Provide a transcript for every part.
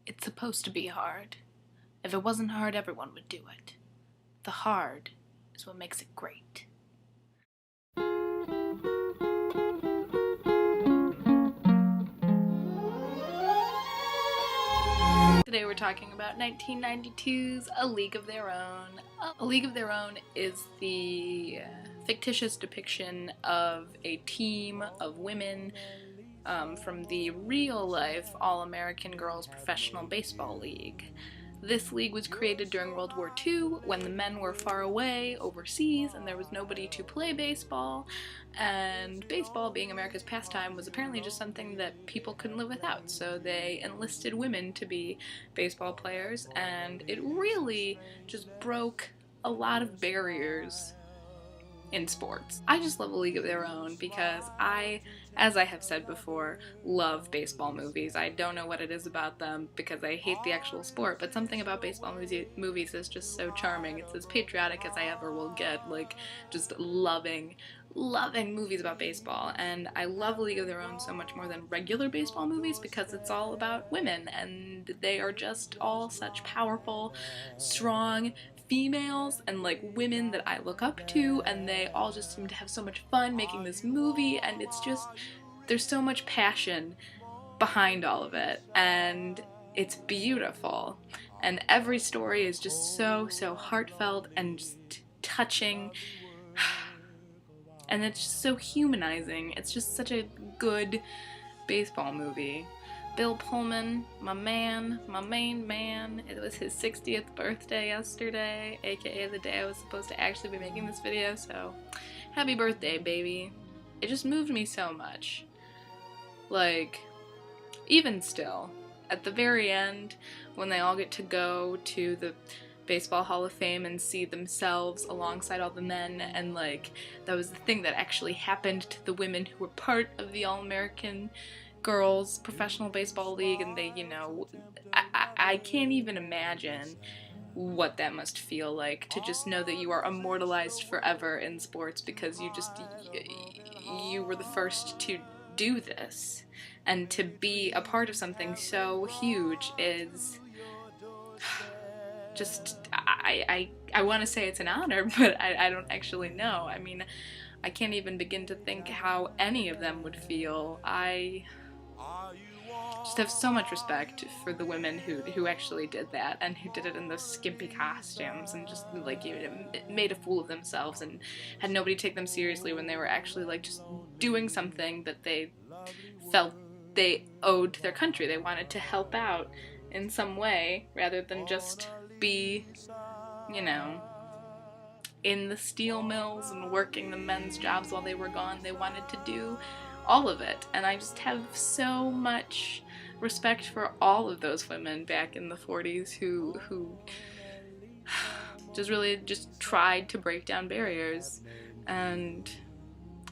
It's supposed to be hard. If it wasn't hard, everyone would do it. The hard is what makes it great. Today we're talking about 1992's A League of Their Own. A League of Their Own is the fictitious depiction of a team of women from the real-life All-American Girls Professional Baseball League. This league was created during World War II when the men were far away overseas and there was nobody to play baseball, and baseball, being America's pastime, was apparently just something that people couldn't live without, so they enlisted women to be baseball players, and it really just broke a lot of barriers in sports. I just love A League of Their Own because as I have said before, love baseball movies. I don't know what it is about them because I hate the actual sport, but something about baseball movies is just so charming. It's as patriotic as I ever will get, like just loving movies about baseball. And I love A League of Their Own so much more than regular baseball movies because it's all about women, and they are just all such powerful, strong females and like women that I look up to, and they all just seem to have so much fun making this movie, and it's just, there's so much passion behind all of it, and it's beautiful, and every story is just so heartfelt and just touching, and it's just so humanizing. It's just such a good baseball movie. Bill Pullman, my main man, it was his 60th birthday yesterday, aka the day I was supposed to actually be making this video, so happy birthday, baby. It just moved me so much. Like, even still, at the very end, when they all get to go to the Baseball Hall of Fame and see themselves alongside all the men, and like, that was the thing that actually happened to the women who were part of the All-American Girls Professional Baseball League, and they, you know, I can't even imagine what that must feel like, to just know that you are immortalized forever in sports because you were the first to do this, and to be a part of something so huge is just, I want to say it's an honor, but I don't actually know. I mean, I can't even begin to think how any of them would feel. I just have so much respect for the women who actually did that, and who did it in those skimpy costumes, and just like, you know, made a fool of themselves and had nobody take them seriously when they were actually like just doing something that they felt they owed to their country. They wanted to help out in some way rather than just be, you know, in the steel mills and working the men's jobs while they were gone. They wanted to do all of it, and I just have so much respect for all of those women back in the 40s who just really just tried to break down barriers, and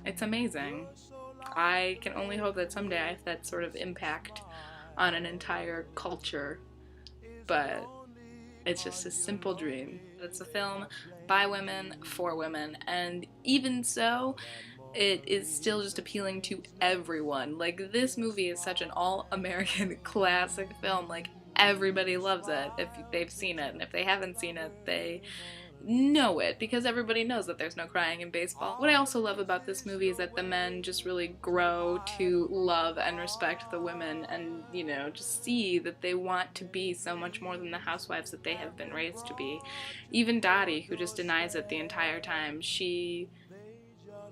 it's amazing. I can only hope that someday I have that sort of impact on an entire culture, but it's just a simple dream. It's a film by women, for women, and even so, it is still just appealing to everyone. Like, this movie is such an all-American classic film. Like, everybody loves it if they've seen it, and if they haven't seen it, they know it, because everybody knows that there's no crying in baseball. What I also love about this movie is that the men just really grow to love and respect the women, and, you know, just see that they want to be so much more than the housewives that they have been raised to be. Even Dottie, who just denies it the entire time, she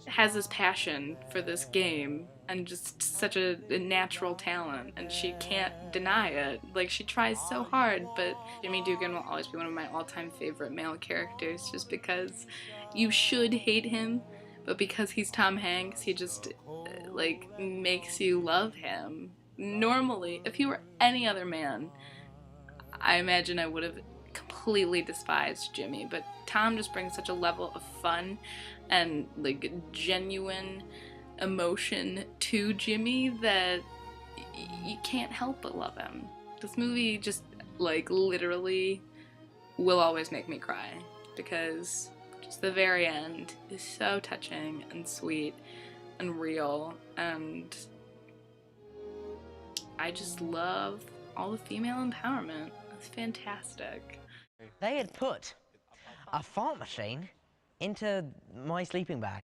has this passion for this game and just such a natural talent, and she can't deny it. Like, she tries so hard, but Jimmy Dugan will always be one of my all-time favorite male characters, just because you should hate him, but because he's Tom Hanks, he just like makes you love him. Normally, if he were any other man, I imagine I would have completely despised Jimmy, but Tom just brings such a level of fun and like genuine emotion to Jimmy that you can't help but love him. This movie just like literally will always make me cry, because just the very end is so touching and sweet and real, and I just love all the female empowerment. It's fantastic. They had put a fart machine into my sleeping bag.